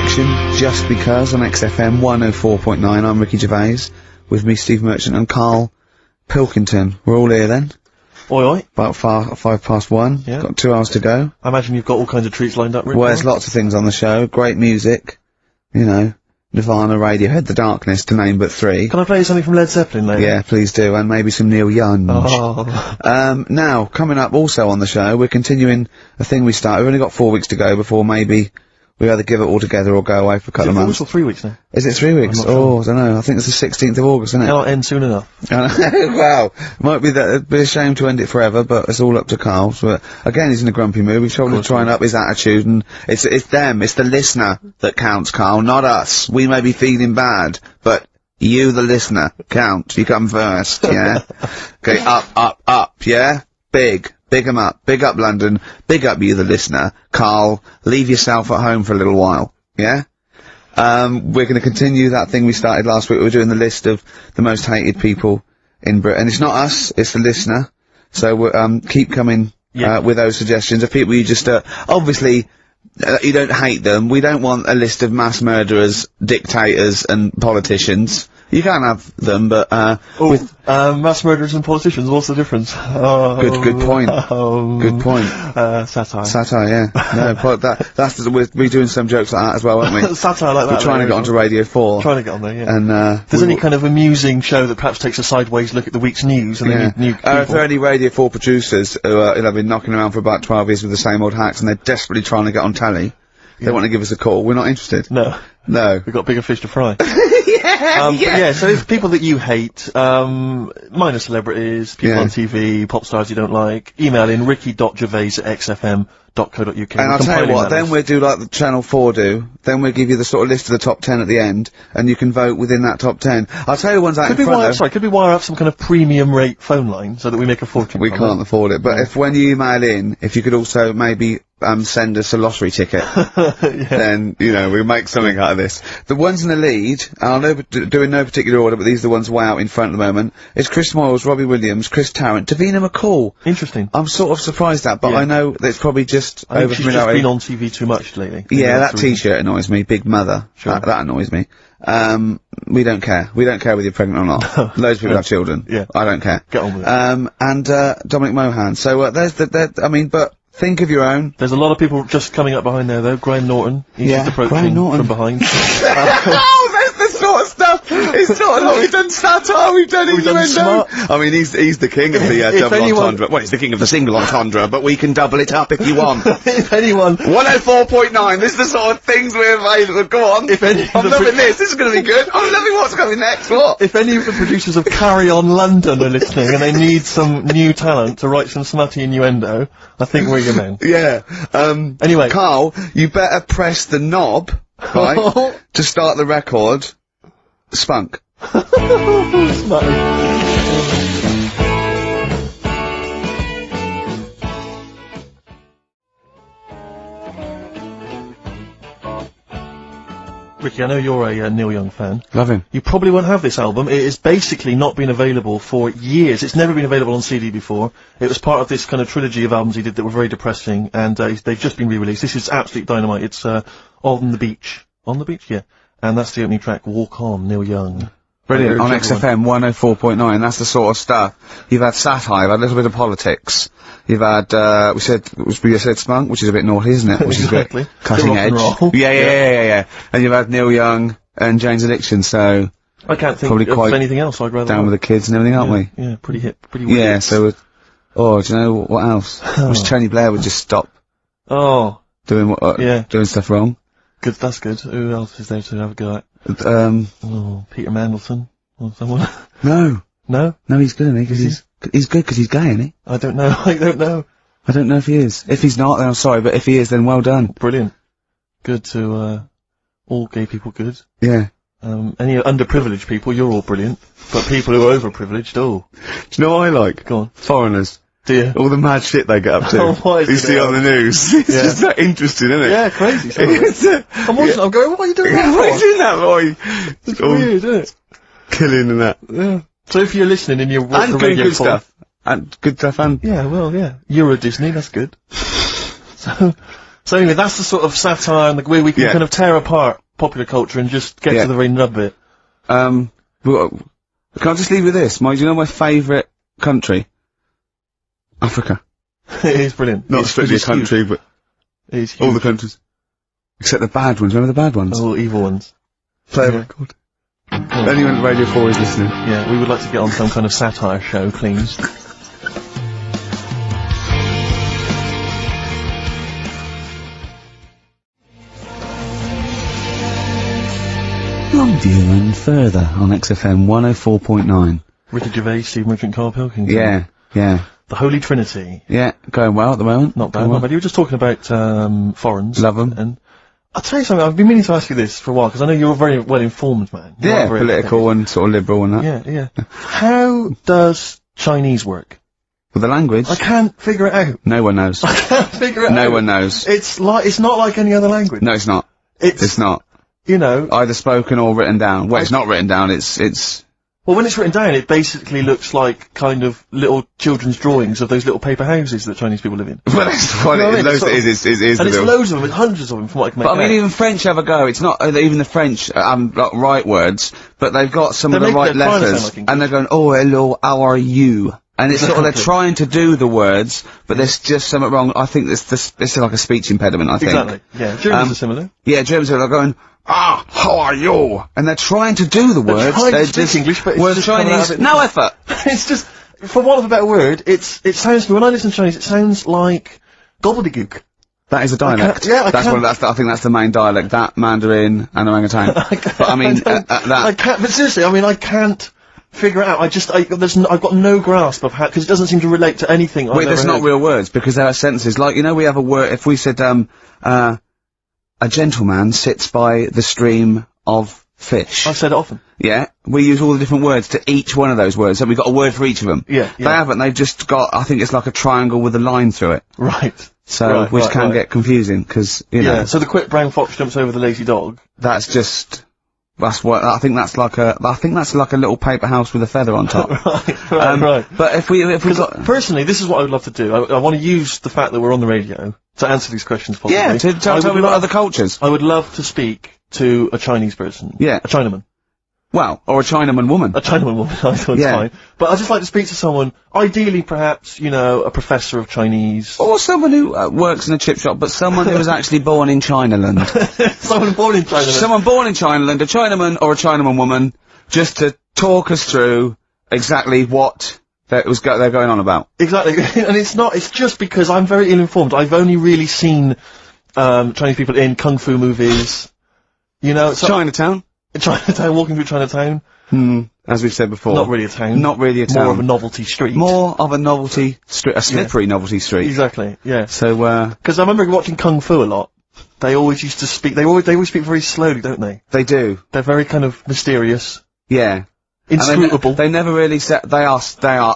Addiction, Just Because on XFM 104.9. I'm Ricky Gervais, with me Steve Merchant and Karl Pilkington. We're all here then. Oi oi. About 1:05. Yeah. Got 2 hours to go. I imagine you've got all kinds of treats lined up, Rick. Well, there's lots of things on the show. Great music. You know, Nirvana, Radiohead, The Darkness, to name but 3. Can I play you something from Led Zeppelin later? Yeah, please do, and maybe some Neil Young. Oh. Now, coming up also on the show, we're continuing a thing we started. We've only got 4 weeks to go before maybe we either give it all together or go away for a couple of months. Is it 4 weeks or 3 weeks now? Is it 3 weeks? I'm not sure. I don't know. I think it's the 16th of August, isn't it? Cannot end soon enough. Wow. Might be that, it'd be a shame to end it forever, but it's all up to Karl. But again, he's in a grumpy mood. He's trying to try and up his attitude, and it's them, it's the listener that counts, Karl, not us. We may be feeling bad, but you, the listener, count. You come first, yeah? Okay, up, yeah? Big 'em up. Big up London. Big up you, the listener. Karl, leave yourself at home for a little while, yeah? We're going to continue that thing we started last week. We're doing the list of the most hated people in Britain. It's not us, it's the listener. So we'll, keep coming, with those suggestions of people you just, obviously, you don't hate them. We don't want a list of mass murderers, dictators, and politicians. You can't have them, but, mass murderers and politicians, what's the difference? Good point. Good point. Satire. Satire, yeah. No, we're doing some jokes like that as well, aren't we? Satire like that. We're trying to get onto Radio 4. Trying to get on there, yeah. And, if there's any kind of amusing show that perhaps takes a sideways look at the week's news and then new people. If there are any Radio 4 producers who have been knocking around for about 12 years with the same old hacks and they're desperately trying to get on telly, they want to give us a call, we're not interested. No. We've got bigger fish to fry. So if people that you hate, minor celebrities, people on TV, pop stars you don't like, email in ricky.gervais@xfm.co.uk. And I'll tell you what, then we'll do like the Channel 4 do, then we'll give you the sort of list of the top 10 at the end, and you can vote within that top 10. I'll tell you ones out in front though. Could we wire up some kind of premium rate phone line so that we make a fortune? We can't afford it, but if when you email in, if you could also maybe send us a lottery ticket, then, you know, we'll make something out of this. The ones in the lead, and I'll do in no particular order, but these are the ones way out in front at the moment, is Chris Moyles, Robbie Williams, Chris Tarrant, Davina McCall. Interesting. I'm sort of surprised at, but I know that it's probably just I think she's just been on TV too much lately. Yeah, that t-shirt annoys me, Big Mother. Sure. That annoys me. We don't care. We don't care whether you're pregnant or not. Loads of people have children. Yeah. I don't care. Get on with it. And Dominic Mohan. So, but think of your own. There's a lot of people just coming up behind there, though. Graham Norton. He's just approaching from behind. Oh, there's the sort of stuff. It's sort of like we've done satire, we've done innuendo. I mean, he's the king of the double entendre. Well, he's the king of the single entendre, but we can double it up if you want. If anyone... 104.9, this is the sort of things we're available. Go on. If any I'm loving this. This is going to be good. I'm loving what's coming next. What? If any of the producers of Carry On London are listening and they need some new talent to write some smutty innuendo, I think we're your men. Yeah. Anyway. Karl, you better press the knob, right, to start the record. Spunk. Ricky, I know you're a Neil Young fan. Love him. You probably won't have this album. It has basically not been available for years. It's never been available on CD before. It was part of this kind of trilogy of albums he did that were very depressing, and they've just been re-released. This is absolute dynamite. It's On the Beach. On the Beach? Yeah. And that's the opening track, Walk On, Neil Young. Brilliant. On XFM 104.9, that's the sort of stuff. You've had satire, you've had a little bit of politics. You've had, we said spunk, which is a bit naughty, isn't it? Which is a bit cutting edge. Yeah. And you've had Neil Young and Jane's Addiction, so... I can't think of anything else I'd rather down with the kids and everything, aren't we? Yeah, pretty hip, pretty weird. Yeah, so, do you know what else? Wish Tony Blair would just stop. Doing stuff wrong. Good, that's good. Who else is there to have a go at? Peter Mandelson or someone. No, he's good, isn't he? Cause he's good because he's gay, isn't he? I don't know. I don't know if he is. If he's not, then I'm sorry, but if he is, then well done. Brilliant. Good to, all gay people good. Yeah. Any underprivileged people, you're all brilliant. But people who are overprivileged, Do you know what I like? Go on. Foreigners. Do you? All the mad shit they get up to. You see on the news. It's just that interesting, isn't it? Yeah, crazy. I'm watching, I'm going, what are you doing that for? What are you doing that, boy? It's weird, isn't it? Killing and that. Yeah. So if you're listening and you're watching the radio good stuff. And good stuff, and... Yeah, well, yeah. Euro Disney, that's good. So anyway, that's the sort of satire and the way we can kind of tear apart popular culture and just get to the very nub bit. Well, can I just leave with this? Do you know my favourite country? Africa. It is brilliant. Not strictly a country, but all the countries. Except the bad ones. Remember the bad ones? Oh, evil ones. Play a record. Anyone at Radio 4 is listening. Yeah, we would like to get on some kind of satire show, please. Longer and further on XFM 104.9. Ricky Gervais, Steve Merchant, Karl Pilkington. Yeah, yeah. The Holy Trinity. Yeah, going well at the moment. Not bad, not bad. You were just talking about, foreigners. Love them. And I'll tell you something, I've been meaning to ask you this for a while, because I know you're a very well-informed man. Yeah, political and sort of liberal and that. Yeah, yeah. How does Chinese work? With the language? I can't figure it out. No one knows. I can't figure it out. No one knows. It's not like any other language. No, it's not. It's not. You know. Either spoken or written down. Well, it's not written down, it's... Well, when it's written down, it basically looks like kind of little children's drawings of those little paper houses that Chinese people live in. Well, that's what it is. And it's loads of them, hundreds of them, from what I can make out. But I mean, even French have a go. It's not even the French like right words, but they've got some of the right letters, and they're going, "Oh, hello, how are you?" And it's sort of they're trying to do the words, but there's just something wrong. I think this is like a speech impediment. I think. Exactly. Yeah. Germans are similar. Yeah, Germans are going, "Ah, how are you?" And they're trying to do the words. They're just English, but it's just Chinese. No effort. It's just, for want of a better word, it sounds to me, when I listen to Chinese, it sounds like gobbledygook. That is a dialect. I think that's the main dialect. That, Mandarin, and orangutan. But I mean, I can't, but seriously, I mean, I can't figure it out. I've got no grasp of how, because it doesn't seem to relate to anything I've ever there's heard. not real words, because there are sentences. Like, you know, we have a word, if we said, a gentleman sits by the stream of fish. I've said it often. Yeah, we use all the different words to each one of those words, so we've got a word for each of them. Yeah. They haven't, they've just got, I think it's like a triangle with a line through it. Right. So, which can get confusing, because, you know. Yeah, so the quick brown fox jumps over the lazy dog. That's what, I think that's like a little paper house with a feather on top. Right. But if we got... Personally, this is what I would love to do. I want to use the fact that we're on the radio to answer these questions possibly. Yeah, to tell me about other cultures. I would love to speak to a Chinese person. Yeah. A Chinaman. Well, or a Chinaman woman. A Chinaman woman, I thought fine. But I'd just like to speak to someone, ideally perhaps, you know, a professor of Chinese. Or someone who works in a chip shop, but someone who was actually born in Chinaland. Someone born in Chinaland. Someone born in Chinaland, a Chinaman or a Chinaman woman, just to talk us through exactly what they're going on about. Exactly. And it's just because I'm very ill-informed. I've only really seen, Chinese people in kung fu movies. You know, Chinatown? Chinatown, walking through Chinatown. As we've said before. Not really a town. Not really a town. More of a novelty street. More of a novelty street, a slippery novelty street. Exactly, yeah. So, because I remember watching Kung Fu a lot. They always used to speak, they always speak very slowly, don't they? They do. They're very kind of mysterious. Yeah. Inscrutable. They never really they are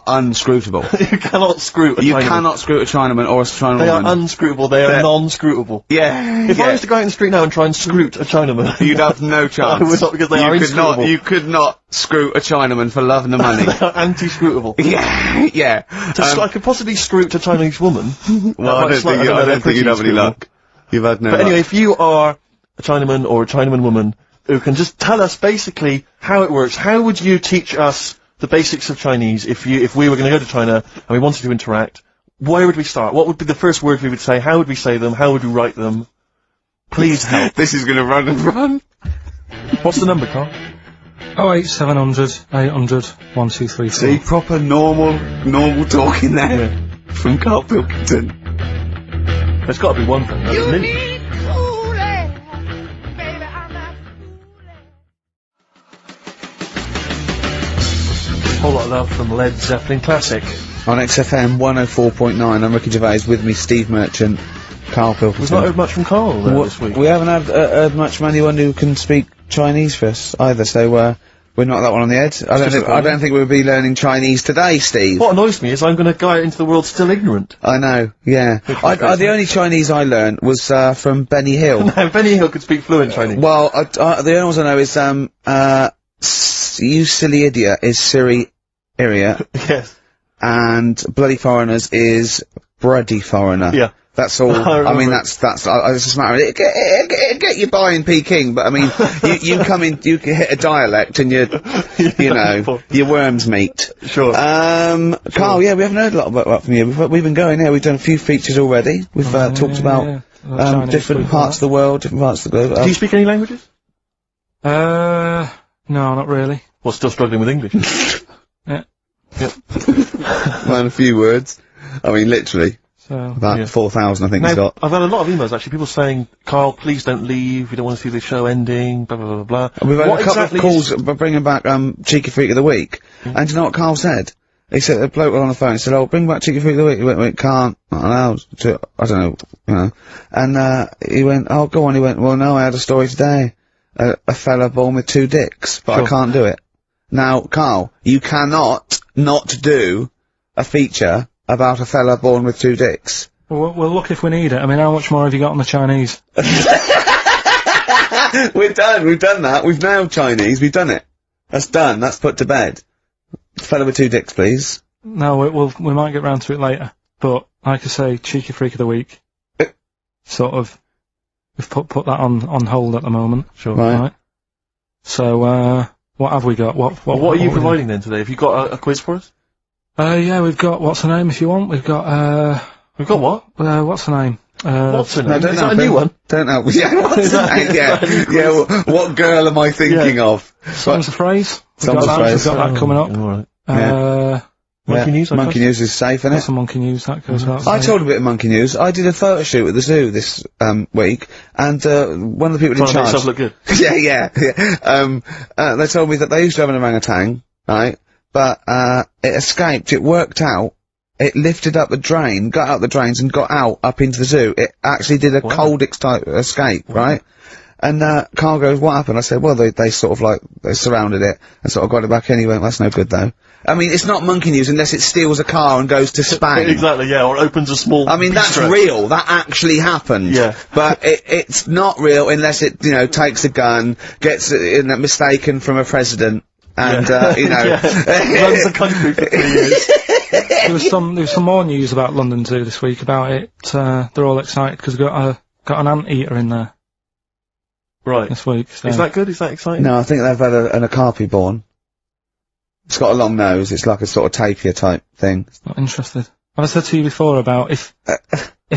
unscrutable. You cannot screw a Chinaman. You cannot screw a Chinaman or a Chinaman They woman. are unscrutable, they are non-scrutable. Yeah. If I was to go out in the street now and try and scroot a Chinaman... You'd have no chance. I would not, because they are inscrutable. You could not screw a Chinaman for love and money. They are anti-scrutable. Yeah, yeah. I could possibly scroot a Chinese woman. Well, I don't think you'd have any luck. You've had no luck. But anyway, if you are a Chinaman or a Chinaman woman who can just tell us basically how it works, how would you teach us the basics of Chinese if we were going to go to China and we wanted to interact? Where would we start? What would be the first words we would say? How would we say them? How would we write them? Please help. This is going to run and run. What's the number, Carl? 08700 800 1234. See, proper normal talking there from Karl Pilkington. There's got to be one thing, hasn't it? Whole lot of love from Led Zeppelin Classic. On XFM 104.9, I'm Ricky Gervais, with me Steve Merchant, Karl Pilkington. We've not heard much from Carl this week. We haven't heard much from anyone who can speak Chinese for us either, so we're not that one on the head. I don't think we'll be learning Chinese today, Steve. What annoys me is I'm going to go out into the world still ignorant. I know, yeah. The only Chinese I learned was from Benny Hill. No, Benny Hill could speak fluent Chinese. Well, the only ones I know is you silly idiot is Siri Iria. Yes. And bloody foreigners is bloody foreigner. Yeah. That's all. I mean, that's it's just a matter of it get you by in Peking, but I mean, you come in, you hit a dialect and you know, your worms meet. Sure. Carl, yeah, we haven't heard a lot about from you. We've been going here, we've done a few features already. We've talked about different parts of the world, different parts of the globe. Do you speak any languages? No, not really. Well, still struggling with English. Yeah. Yep. Learn a few words. I mean, literally. So. About 4,000, I think he's got. I've had a lot of emails, actually, people saying, Carl, please don't leave, we don't want to see the show ending, blah, blah, blah, blah. We've had a couple of calls bringing back, Cheeky Freak of the Week. And do you know what Carl said? He said, a bloke on the phone, he said, oh, bring back Cheeky Freak of the Week. He went, can't, not allowed to, I don't know, you know. And, he went, oh, go on. He went, well, no, I had a story today. A fella born with 2 dicks, but I can't do it. Now, Carl, you cannot not do a feature about a fella born with 2 dicks. Well, look if we need it. I mean, how much more have you got on the Chinese? We've done that. We've nailed Chinese, we've done it. That's done, that's put to bed. Fella with 2 dicks, please. No, we might get round to it later. But, like I say, Cheeky Freak of the Week. Sort of, we've put that on hold at the moment. Sure. Right. So, what have we got? What are you providing then today? Have you got a quiz for us? Yeah, we've got, what's her name if you want? We've got, We've got what? what's her name? What's her name? No, Is that a new one? Don't know. Yeah, what's her name? Yeah, what girl am I thinking of? Someone's a phrase. Someone's a phrase. We've got that coming up. Alright. Monkey News, I Monkey News is safe, isn't it? That's a Monkey News, that goes out. I told a bit of Monkey News. I did a photo shoot at the zoo this week, and one of the people in charge. Trying to make yourself look good. yeah. They told me that they used to have an orangutan, right? But it escaped. It worked out. It lifted up the drain, got out the drains, and got out up into the zoo. It actually did a cold type escape, right? And Carl goes, what happened? I said, well, they sort of like, they surrounded it and sort of got it back in. He went, that's no good though. I mean, it's not Monkey News unless it steals a car and goes to Spain. Exactly, yeah, or opens a small I mean, that's real. That actually happened. Yeah. But it's not real unless it, you know, takes a gun, gets mistaken from a president, and, you know. Runs the country for 3 years. There was some more news about London Zoo this week about it. They're all excited because we've got an anteater in there. Right. This week. So. Is that good? Is that exciting? No, I think they've had an okapi born. It's got a long nose. It's like a sort of tapir type thing. Not interested. I've said to you before about if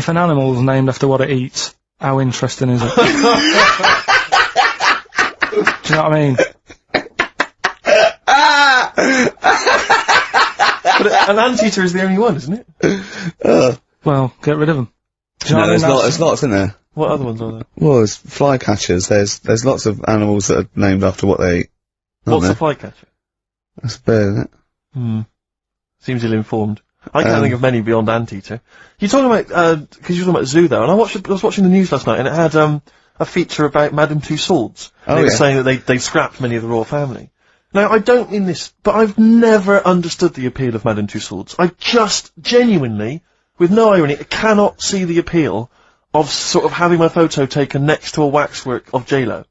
an animal's named after what it eats, how interesting is it? Do you know what I mean? But an anteater is the only one, isn't it? Well, get rid of them. Do you know what I mean? There's lots in there. What other ones are there? Well, there's flycatchers. There's lots of animals that are named after what they eat. What's a flycatcher? That's a bird, isn't it? Seems ill-informed. I can't think of many beyond anteater. You're talking about, because you're talking about zoo there, and I was watching the news last night, and it had, a feature about Madame Tussauds. And it was saying that they scrapped many of the royal family. Now, I don't mean this, but I've never understood the appeal of Madame Tussauds. I just, genuinely, with no irony, cannot see the appeal of sort of having my photo taken next to a waxwork of J-Lo.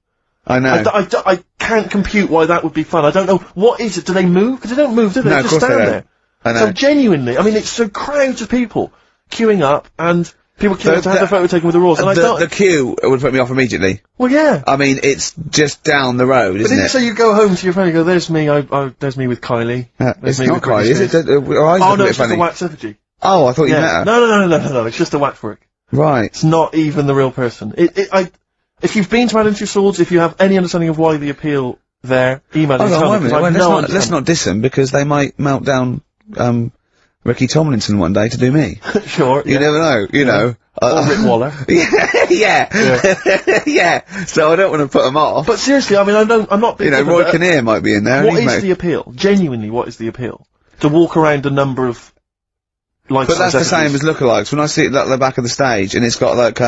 I know. I can't compute why that would be fun. I don't know. What is it? Do they move? Because they don't move, do they? No, They of just course stand they there. I know. So genuinely, I mean, it's so crowds of people queuing up, and people queuing to have their photo taken with the royals, and the queue would put me off immediately. Well, yeah. I mean, it's just down the road, isn't it? So you go home to your phone and go, there's me, there's me with Kylie. It's not Kylie, is it? Oh, no, it's just a wax effigy. Oh, I thought you met her. No, it's just a waxwork. Right. It's not even the real person. If you've been to Madame Tussauds, if you have any understanding of why the appeal there, email us. Hold on, wait a minute. Let's not diss them, because they might melt down, Ricky Tomlinson one day to do me. Sure. You never know, you know. Or Rick Waller. Yeah. So I don't want to put them off. But seriously, I mean, I'm not... You know, Roy Kinnear might be in there. What is the appeal? Genuinely, what is the appeal? To walk around a number of... But that's the same as lookalikes. When I see it at the back of the stage, and it's got like,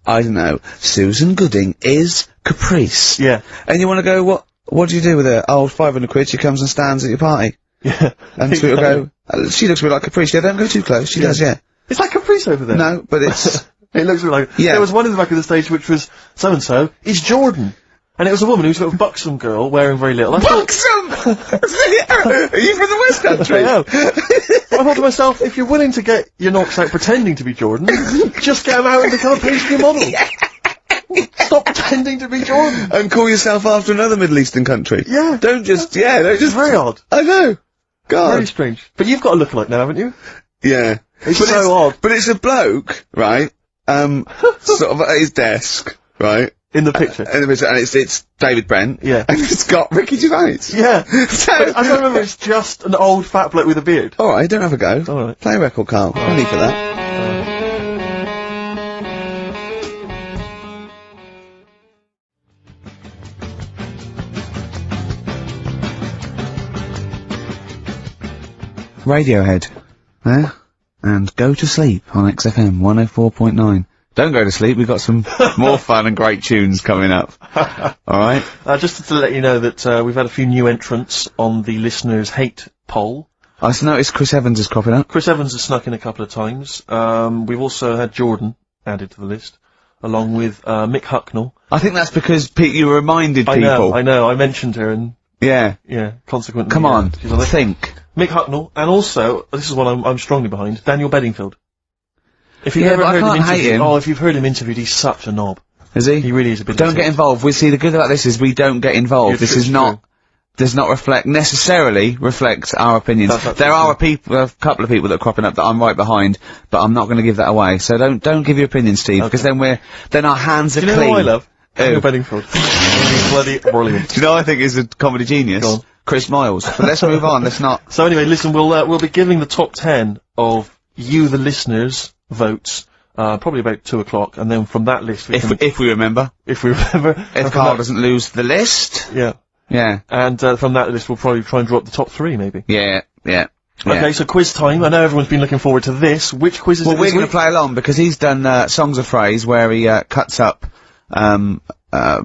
I don't know, Susan Gooding is Caprice. Yeah. And you want to go, what do you do with her? Oh, 500 quid, she comes and stands at your party. Yeah. And so go, she looks a bit like Caprice. Yeah, don't go too close. She does, yeah. It's like Caprice over there. No, but it's... It looks like... Yeah. There was one in the back of the stage which was, so-and-so is Jordan. And it was a woman who was a sort of buxom girl wearing very little. I thought, Buxom! Are you from the West Country? I know. I thought to myself, if you're willing to get your knocks out pretending to be Jordan, just get them out and become a pastry model. Stop pretending to be Jordan. And call yourself after another Middle Eastern country. Yeah. Don't just. Very odd. I know. God. Very strange. But you've got a lookalike now, haven't you? Yeah. It's so odd. But it's a bloke, right? Sort of at his desk, right? In the picture. And it's David Brent. Yeah. And it's got Ricky Gervais. Yeah. So, I don't remember, it's just an old fat bloke with a beard. Alright, don't have a go. Alright. Play a record, Carl. No need for that. Radiohead. There. And Go to Sleep on XFM 104.9. Don't go to sleep, we've got some more fun and great tunes coming up. Alright? Just to let you know that we've had a few new entrants on the listeners' hate poll. I just noticed Chris Evans is cropping up. Chris Evans has snuck in a couple of times. We've also had Jordan added to the list, along with Mick Hucknall. I think that's because, Pete, you reminded people. I know, I mentioned her and... Yeah. Yeah, consequently... Come on, she's on it. think. Mick Hucknall, and also, this is one I'm strongly behind, Daniel Bedingfield. If you've Yeah, ever but I heard him can't hate interviewed, him. oh, if you've heard him interviewed, he's such a knob. Is he? He really is a bit. Don't get involved. We see the good about this is we don't get involved. This is not, does not necessarily reflect our opinions. There are a couple of people that are cropping up that I'm right behind, but I'm not going to give that away. So don't give your opinion, Steve, because then our hands are clean. Do you know who I love? Daniel Bedingfield. He's bloody brilliant. Do you know I think he's a comedy genius? Go on. Chris Miles. But let's move on. Let's not. So anyway, listen, we'll be giving the top 10 of you, the listeners, votes. Probably about 2 o'clock, and then from that list, if we remember. If Carl doesn't lose the list. Yeah. Yeah. And, from that list, we'll probably try and drop the top 3, maybe. Yeah. Okay, so quiz time. I know everyone's been looking forward to this. Which quiz is it this we're going week? to play along, because he's done, Songs of Phrase, where he, cuts up,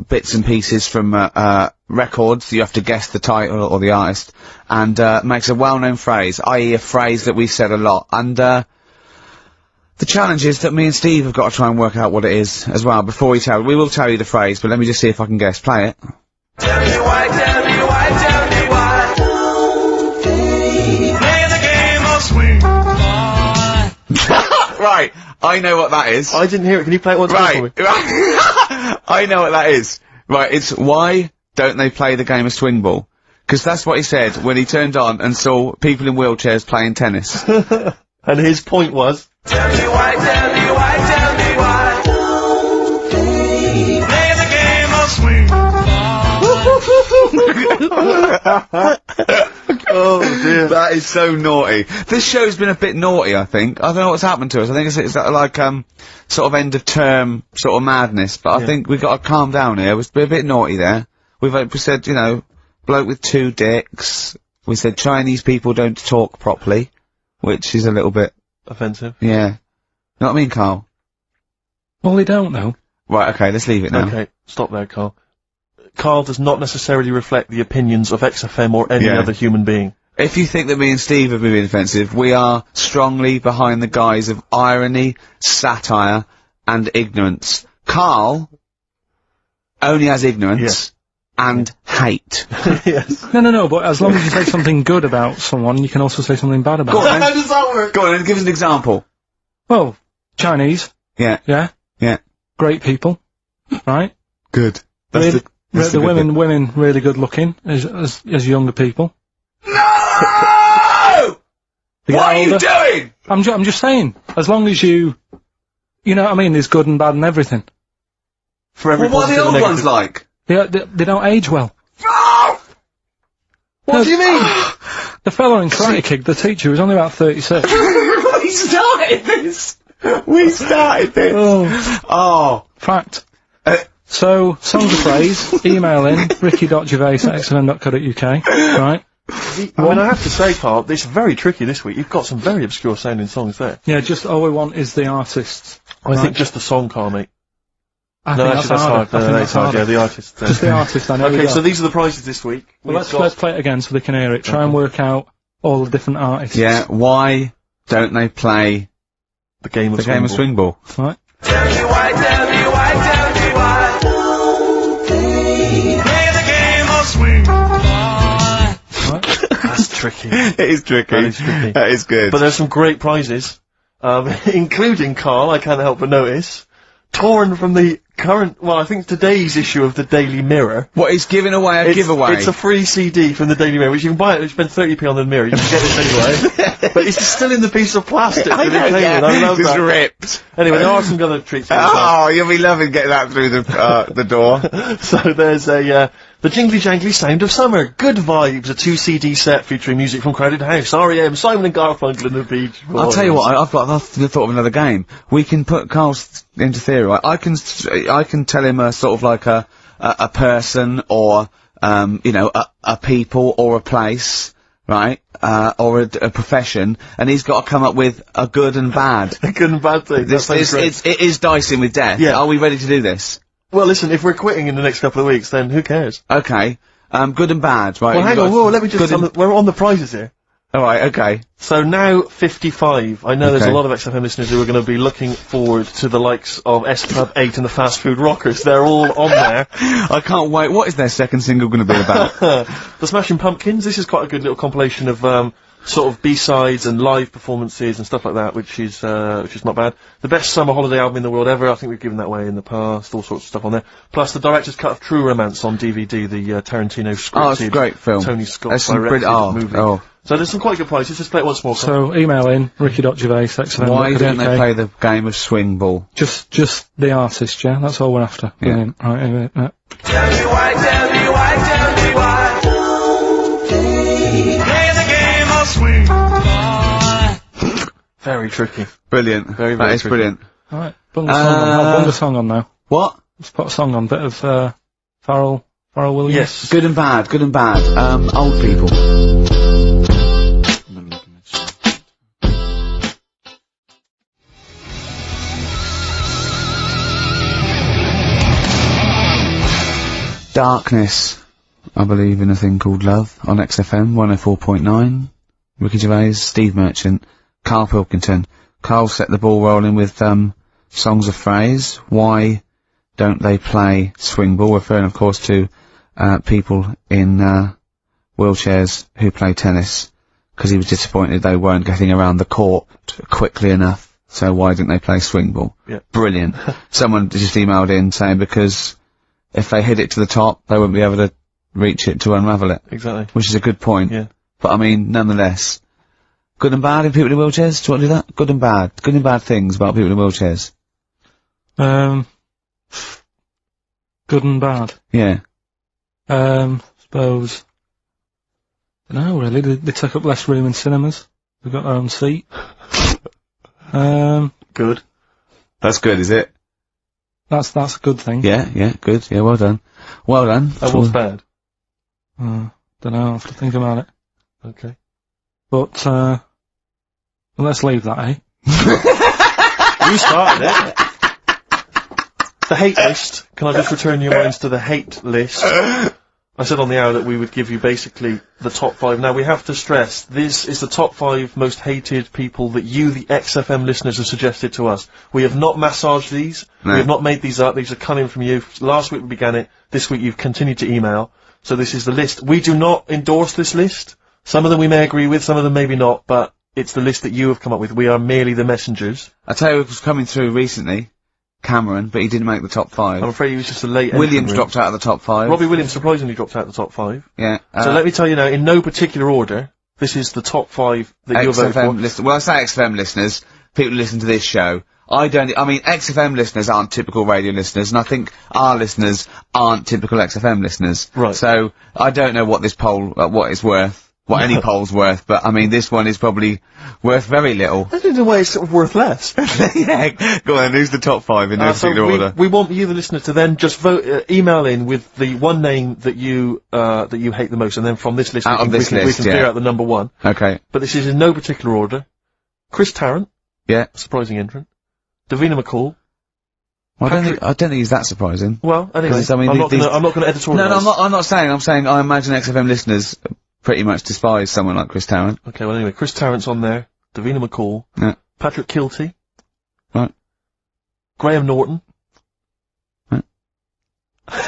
bits and pieces from, records. You have to guess the title or the artist, and, makes a well-known phrase, i.e. a phrase that we've said a lot. And, the challenge is that me and Steve have got to try and work out what it is as well before we will tell you the phrase, but let me just see if I can guess. Play it. Tell me why, tell me why, tell me why. Play the game of swing. Right, I know what that is. I didn't hear it. Can you play it once more for me? I know what that is. Right, it's why don't they play the game of swing ball? Because that's what he said when he turned on and saw people in wheelchairs playing tennis. And his point was... Tell me why, tell me why, tell me why. Play the game of swing. Oh dear. That is so naughty. This show's been a bit naughty, I think. I don't know what's happened to us. I think it's like, sort of end of term sort of madness, but I think we've got to calm down here. We're a bit naughty there. We said, you know, bloke with 2 dicks. We said Chinese people don't talk properly, which is a little bit... offensive. Yeah. You know what I mean, Carl? Well, they don't know. Right, okay, let's leave it now. Okay, stop there, Carl. Carl does not necessarily reflect the opinions of XFM or any other human being. If you think that me and Steve have been being offensive, we are strongly behind the guise of irony, satire, and ignorance. Carl only has ignorance and hate. Yes. No, but as long as you say something good about someone, you can also say something bad about them. How does that work? Go on, and give us an example. Well, Chinese. Yeah. Yeah? Yeah. Great people. Right? Good. The women really good looking as younger people. No! What are you doing? I'm just saying, as long as you know what I mean, there's good and bad and everything. For every What are the old ones like? They don't age well. What do you mean? The fella in Karate Kid, the teacher, was only about 36. We started this! Oh. Fact. So, songs of praise, email in, ricky.gervais@xfm.co.uk, right? I mean, I have to say, Carl, it's very tricky this week. You've got some very obscure sounding songs there. Yeah, just all we want is the artists. I think just the song, Carl, mate. I think that's hard. That's hard, yeah, the artist. Just the artist, I know. Okay, so these are the prizes this week. Well, let's play it again so they can hear it. Try and work out all the different artists. Yeah, why don't they play the game of swing ball? Right. Tell me why, tell me why, tell me why. tricky. It is tricky. That is tricky. That is good. But there's some great prizes, including, Carl, I can't help but notice, torn from the current, well, I think today's issue of the Daily Mirror. What, he's giving away a giveaway? It's a free CD from the Daily Mirror, which you can buy it, you spend 30p on the Mirror, you can get this anyway. But it's still in the pice of plastic. I know, yeah. I love It's that. ripped. Anyway, there are some other treats for you as well. Oh, you'll be loving getting that through the door. So there's the Jingly Jangly Sound of Summer, Good Vibes, a 2 CD set featuring music from Crowded House, R.E.M., Simon and Garfunkel and the Beach Boys. I'll tell you what, I've thought of another game. We can put Carl's into theory, right? I can tell him a sort of like a person or, you know, a people or a place, right? Or a profession, and he's got to come up with a good and bad. A good and bad thing. It is dicing with death. Yeah. Are we ready to do this? Well, listen, if we're quitting in the next couple of weeks, then who cares? Okay. Good and bad, right? Well, hang on, whoa, let me just, we're on the prizes here. Alright, okay. So now 55. I know there's a Okay. lot of XFM listeners who are going to be looking forward to the likes of S Club 8 and the Fast Food Rockers. They're all on there. I can't wait. What is their second single going to be about? The Smashing Pumpkins. This is quite a good little compilation of sort of B-sides and live performances and stuff like that, which is not bad. The best summer holiday album in the world ever. I think we've given that away in the past. All sorts of stuff on there. Plus the director's cut of True Romance on DVD. The Tarantino scripted. Oh, it's a great film. Tony Scott That's some directed movie. oh. So there's some quite good prizes. Just play it once more. So email in ricky.gervais, XFM. Why don't they play the game of swing ball? Just the artist, yeah? That's all we're after. Yeah. Brilliant. Right, Tell me why, tell me why, tell me why. Play the game of swing. Very tricky. Brilliant. Very, That very is tricky. brilliant. Alright, bung the song on. I'll bung the song on now. What? Let's put a song on. Bit of, Pharrell Williams. Yes. Good and bad. Good and bad. Old people. Darkness. I believe in a thing called love on XFM 104.9. Ricky Gervais, Steve Merchant, Karl Pilkington. Karl set the ball rolling with songs of phrase. Why don't they play swing ball? Referring, of course, to people in wheelchairs who play tennis, because he was disappointed they weren't getting around the court quickly enough. So why didn't they play swing ball? Yeah. Brilliant. Someone just emailed in saying because if they hit it to the top, they wouldn't be able to reach it to unravel it. Exactly. Which is a good point. Yeah. But I mean, nonetheless, good and bad in people in wheelchairs? Do you want to do that? Good and bad. Good and bad things about people in wheelchairs. Good and bad. Yeah. Suppose. No, really. They take up less room in cinemas. They've got their own seat. Good. That's good, is it? That's a good thing. Yeah, yeah, good. Yeah, well done. Well done. That was bad. Don't know. I'll have to think about it. Okay. But, well, let's leave that, eh? You started it. The hate list. Can I just return your minds to the hate list? I said on the hour that we would give you basically the top 5. Now, we have to stress, this is the top 5 most hated people that you, the XFM listeners, have suggested to us. We have not massaged these. No. We have not made these up. These are coming from you. Last week we began it. This week you've continued to email. So this is the list. We do not endorse this list. Some of them we may agree with, some of them maybe not, but it's the list that you have come up with. We are merely the messengers. I tell you who was coming through recently. Cameron, but he didn't make the top 5. I'm afraid he was just a late Williams entrant. dropped out of the top 5. Robbie Williams surprisingly dropped out of the top 5. Yeah. So let me tell you now, in no particular order, this is the top 5 that you're voting for. XFM listeners. Well, I say XFM listeners. People who listen to this show. I mean, XFM listeners aren't typical radio listeners, and I think our listeners aren't typical XFM listeners. Right. So, I don't know what this poll, what it's worth. What any poll's worth, but I mean, this one is probably worth very little. I don't know why it's sort of worth less. Yeah, go on, who's the top 5 in no particular order? We want you, the listener, to then just vote, email in with the one name that you hate the most, and then from this list Out of this we list, can yeah. clear out the number 1. Okay. But this is in no particular order. Chris Tarrant, Yeah. surprising entrant. Davina McCall. Well, I don't think he's that surprising. Well, anyway, 'Cause, I mean, I'm not these- going to editorialise. No, I'm not saying, I'm saying I imagine XFM listeners pretty much despise someone like Chris Tarrant. Okay, well anyway, Chris Tarrant's on there. Davina McCall. Yeah. Patrick Kilty. Right. Graham Norton. Right.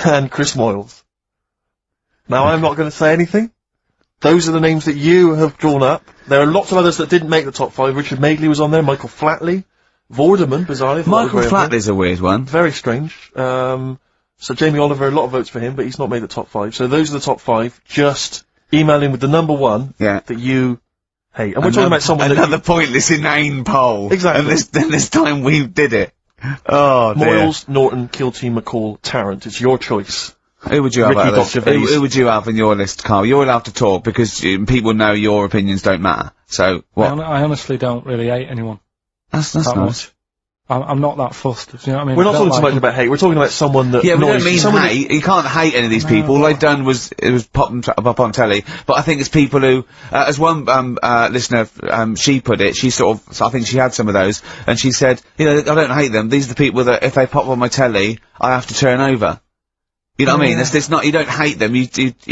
And Chris Moyles. Now, I'm not going to say anything. Those are the names that you have drawn up. There are lots of others that didn't make the top 5. Richard Madeley was on there, Michael Flatley, Vorderman, bizarrely. Michael Flatley's a weird one. Very strange. So Jamie Oliver, a lot of votes for him, but he's not made the top 5. So those are the top 5. Just email in with the number 1 that you hate. And we're talking about someone another pointless, inane poll. Exactly. And this time we did it. Oh, dear. Moyles, Norton, Kilty, McCall, Tarrant. It's your choice. Who would you have Ricky out of this? Gervais. Who would you have in your list, Carl? You're allowed to talk because people know your opinions don't matter. So, what? I honestly don't really hate anyone. That's that nice. Much. I'm not that fussed. Do you know what I mean? We're not talking so much about hate. We're talking about someone that. Yeah, we don't mean hate. You can't hate any of these people. All they've done was pop them up on telly. But I think it's people who, as one listener, she put it. She sort of, I think she had some of those, and she said, I don't hate them. These are the people that if they pop on my telly, I have to turn over. You know what I mean? It's not. You don't hate them. You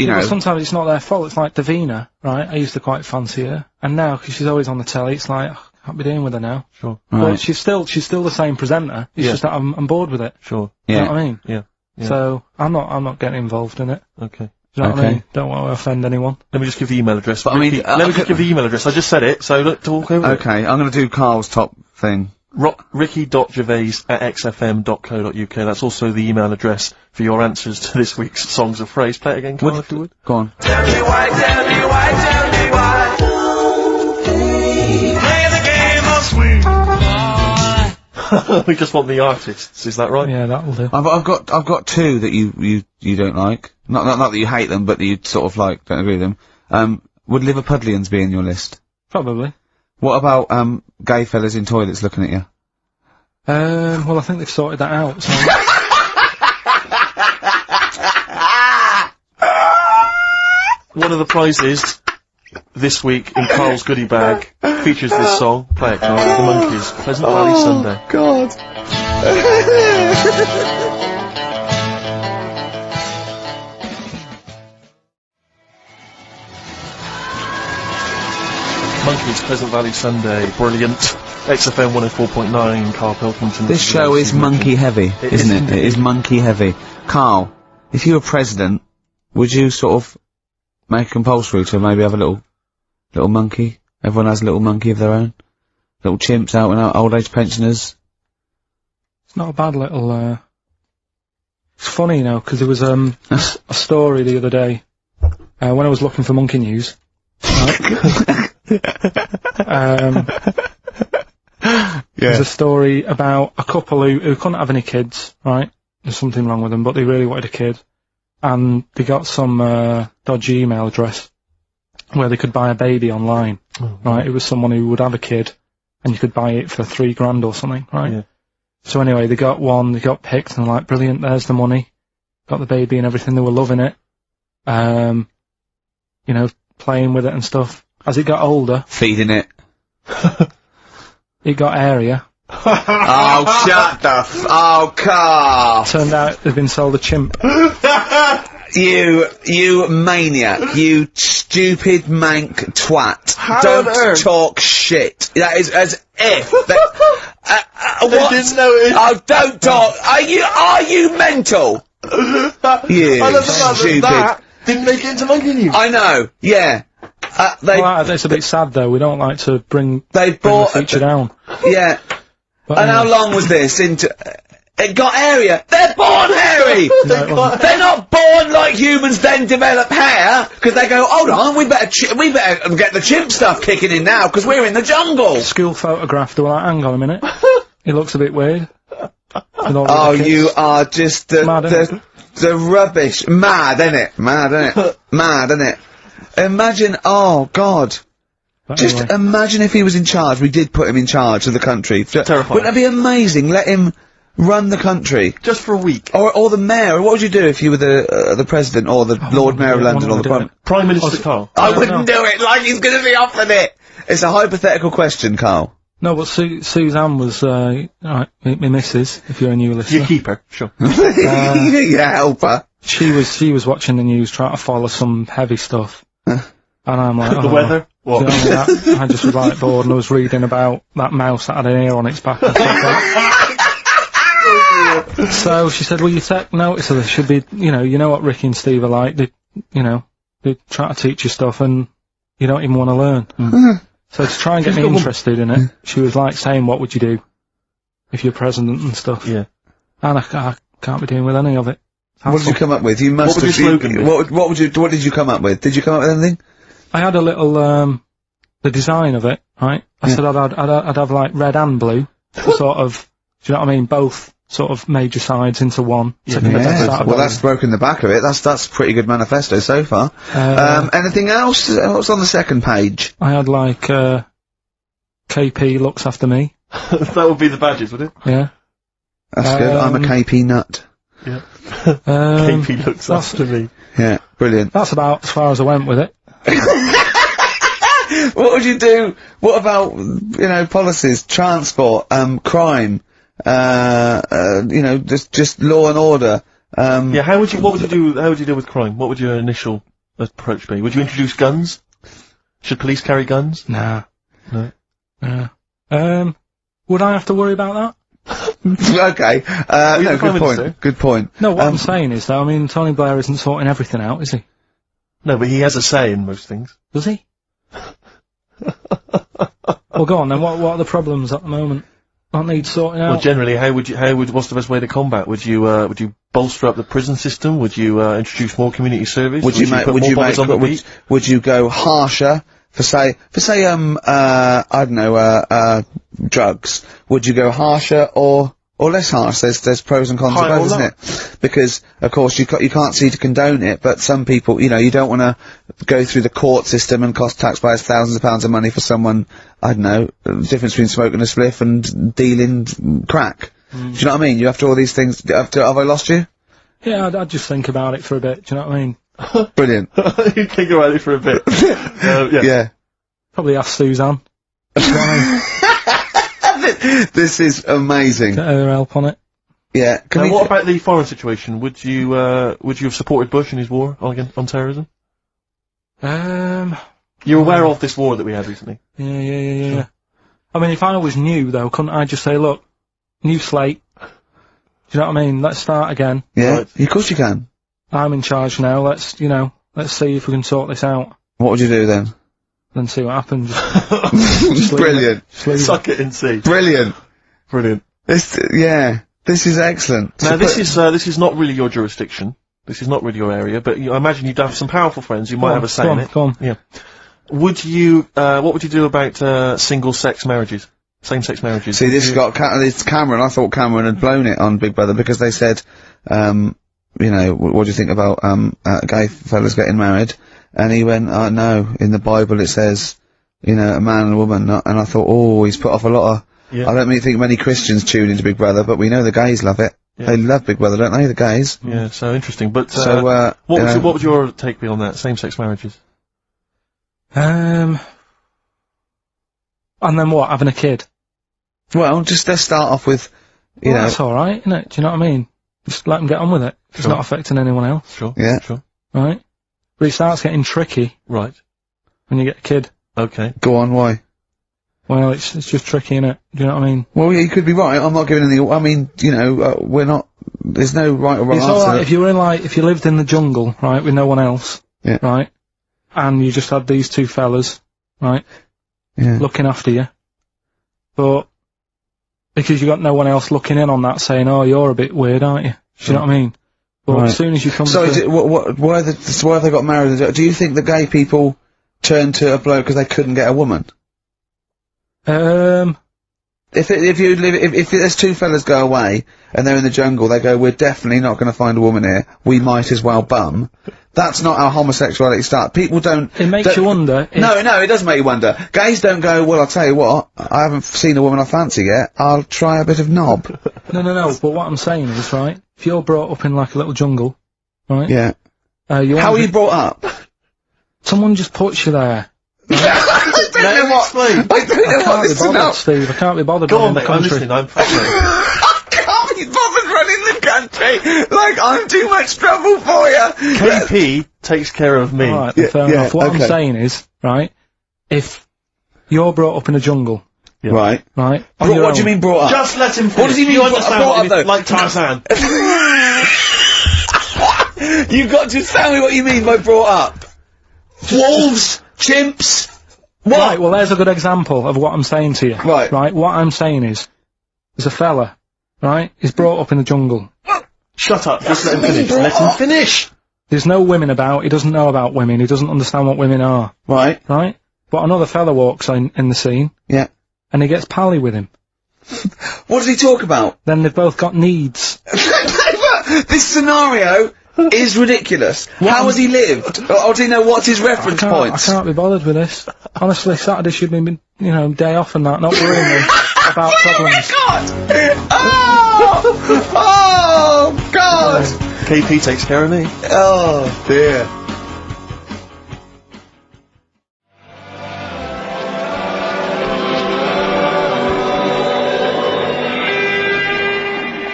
know. But sometimes it's not their fault. It's like Davina, right? I used to quite fancy her, and now because she's always on the telly, it's like. Can't be dealing with her now. Sure. But Right. she's still the same presenter. It's just that I'm bored with it. Sure. Do you know what I mean? Yeah. So I'm not getting involved in it. Okay. Do you know what I mean? Don't want to offend anyone. Let me just give the email address. But Ricky, let me just give the email address. I just said it, so look, talk over it. Okay, I'm going to do Carl's top thing. Ricky.gervais@xfm.co.uk. That's also the email address for your answers to this week's Songs of Phrase. Play it again, Carl, if you would. Go on. Tell me why, tell me why, tell me why. Play the game of swing. We just want the artists, is that right? Yeah, that'll do. I've got 2 that you don't like. Not that you hate them, but that you sort of like, don't agree with them. Would Liverpudlians be in your list? Probably. What about, gay fellas in toilets looking at you? Well, I think they've sorted that out. So One of the prizes this week in Carl's goodie bag features this song. Play it, Carl. The Monkees. Pleasant Valley Sunday. God. Monkees, Pleasant Valley Sunday. Brilliant. XFM 104.9, Karl Pilkington. This show is monkey heavy, isn't it? It is monkey heavy. Carl, if you were president, would you sort of make it compulsory to maybe have a little monkey? Everyone has a little monkey of their own? Little chimps out and out, old age pensioners? it's not a bad little. It's funny, because there was a story the other day when I was looking for Monkey News. Right? There's a story about a couple who couldn't have any kids, right? There's something wrong with them, but they really wanted a kid. And they got some dodgy email address where they could buy a baby online, right? It was someone who would have a kid, and you could buy it for $3,000 or something, right? Yeah. So anyway, they got picked, and they're like, brilliant, there's the money. Got the baby and everything, they were loving it. Playing with it and stuff. As it got older... Feeding it. It got airier. Oh, shut the oh, Carl! Turned out they'd been sold a chimp. You maniac. You stupid mank twat. Don't talk shit. That is as if... what? didn't know it. Oh, don't talk. Are you mental? You stupid... That didn't make it into Monkey News. I know, yeah. It's a bit sad though, we don't like to bring the feature down. Yeah. But and how long was this into... It got hairier. They're born hairy! They're not born like humans then develop hair, because they go, hold on, we better get the chimp stuff kicking in now, because we're in the jungle. School photograph, they were like, hang on a minute. It looks a bit weird. Oh, you are just the rubbish. Mad, innit? Mad, innit? Imagine, oh God. Just imagine if he was in charge. We did put him in charge of the country. Terrifying. Wouldn't that be amazing? Let him run the country. Just for a week. Or the mayor. What would you do if you were the president or the Lord Mayor of London or the Prime Minister Carl? I wouldn't do it like he's gonna be offered it. It's a hypothetical question, Carl. No, but Suzanne was, my missus, if you're a new listener. You keep her, sure. Yeah, help her. She was watching the news, trying to follow some heavy stuff. And I'm like, the weather? What? I just was like bored, and I was reading about that mouse that had an ear on its back and stuff like that. So she said, will you take notice of this? Should be, you know what Ricky and Steve are like, they, they try to teach you stuff and you don't even want to learn. So to try and get me interested in it, she was like saying, what would you do if you're president and stuff? Yeah. And I can't be doing with any of it. What did you come up with? You must What would have. your slogan be? What did you come up with? Did you come up with anything? I had a little, the design of it, right? I said I'd have like red and blue, to sort of, do you know what I mean? Both sort of major sides into one. So Well, that's broken the back of it. That's a pretty good manifesto so far. Anything else? What's on the second page? I had like, KP looks after me. That would be the badges, would it? Yeah. That's good. I'm a KP nut. Yeah. KP looks after me. Yeah, brilliant. That's about as far as I went with it. What would you do? What about, policies, transport, crime, just law and order? Yeah, what would you deal with crime? What would your initial approach be? Would you introduce guns? Should police carry guns? Nah. No. Would I have to worry about that? Okay. No, good point. Good point. No, what I'm saying is, though, I mean, Tony Blair isn't sorting everything out, is he? No, but he has a say in most things. Does he? Well, go on then. What are the problems at the moment? That need sorting out. Well, generally, what's the best way to combat? Would you bolster up the prison system? Would you introduce more community service? Would you go harsher for say I don't know drugs? Would you go harsher or less harsh? There's pros and cons to both, isn't it? Because of course you can't see to condone it, but some people, you don't want to go through the court system and cost taxpayers thousands of pounds of money for someone, I don't know, the difference between smoking a spliff and dealing crack. Do you know what I mean? You have to all these things. Have I lost you? Yeah, I'd just think about it for a bit. Do you know what I mean? Brilliant. You think about it for a bit. Yeah. Probably ask Suzanne. This is amazing. Get her help on it. Yeah. What about the foreign situation? Would you have supported Bush in his war on terrorism? You're aware of this war that we had recently? Yeah. Sure. I mean, if I was new, though, couldn't I just say, look, new slate. Do you know what I mean? Let's start again. Yeah, right. of course you can. I'm in charge now. Let's see if we can sort this out. What would you do then? Then see what happens. Just Brilliant. Suck it and see. Brilliant. This is excellent. Now, this is not really your jurisdiction. This is not really your area, but I imagine you'd have some powerful friends who might have a say in it. Go on. Yeah. What would you do about single-sex marriages? Same-sex marriages? See, this has got it's Cameron. I thought Cameron had blown it on Big Brother because they said, what do you think about gay fellas getting married? And he went, no, in the Bible it says, a man and a woman. And I thought, he's put off a lot of. Yeah. I don't think many Christians tune into Big Brother, but we know the gays love it. Yeah. They love Big Brother, don't they? The gays. Yeah, so interesting. But what would your take be on that? Same-sex marriages. And then what? Having a kid? Well, let's start off with, that's all right, isn't it? Do you know what I mean? Just let them get on with it. It's not affecting anyone else. Sure. Yeah. Sure. Right. But it starts getting tricky. Right. When you get a kid. Okay. Go on. Why? Well, it's just tricky, innit? Do you know what I mean? Well, yeah, you could be right. I'm not giving any. I mean, we're not. There's no right or wrong answer. It's alright if you lived in the jungle, right, with no one else, right, and you just had these two fellas, right, looking after you, but because you got no one else looking in on that, saying, "Oh, you're a bit weird, aren't you?" Do you know what I mean? But as soon as you come, why have they got married? Do you think the gay people turned to a bloke because they couldn't get a woman? If there's two fellas go away and they're in the jungle, they go, we're definitely not going to find a woman here. We might as well bum. That's not how homosexuality starts. People don't. It makes you wonder. No, it does make you wonder. Gays don't go, well, I'll tell you what, I haven't seen a woman I fancy yet. I'll try a bit of knob. No. But what I'm saying is, right, if you're brought up in like a little jungle, right? Yeah. How are you brought up? Someone just puts you there. I don't know what this is about. Steve, I can't be bothered. Go on, mate, I'm listening, I'm fascinated. I can't be bothered running the country. Like, I'm too much trouble for you. KP takes care of me. Alright, fair enough. What I'm saying is, right, if you're brought up in a jungle, right, what do you mean brought up? Just let him finish. What does he mean you understand brought up, though? Like Tarzan. You've got to tell me what you mean by brought up. Wolves, chimps. What? Right, well, there's a good example of what I'm saying to you. Right. Right, what I'm saying is, there's a fella, right, he's brought up in the jungle. Shut up, just let him finish. Let him finish! There's no women about, he doesn't know about women, he doesn't understand what women are. Right. Right? But another fella walks in the scene, Yeah. and he gets pally with him. What does he talk about? Then they've both got needs. This scenario is ridiculous. How has he lived? Or do you know what's his reference I points? can't be bothered with this. Honestly, Saturday should be, day off and that, not worrying me about problems. Oh God! KP takes care of me. Oh dear.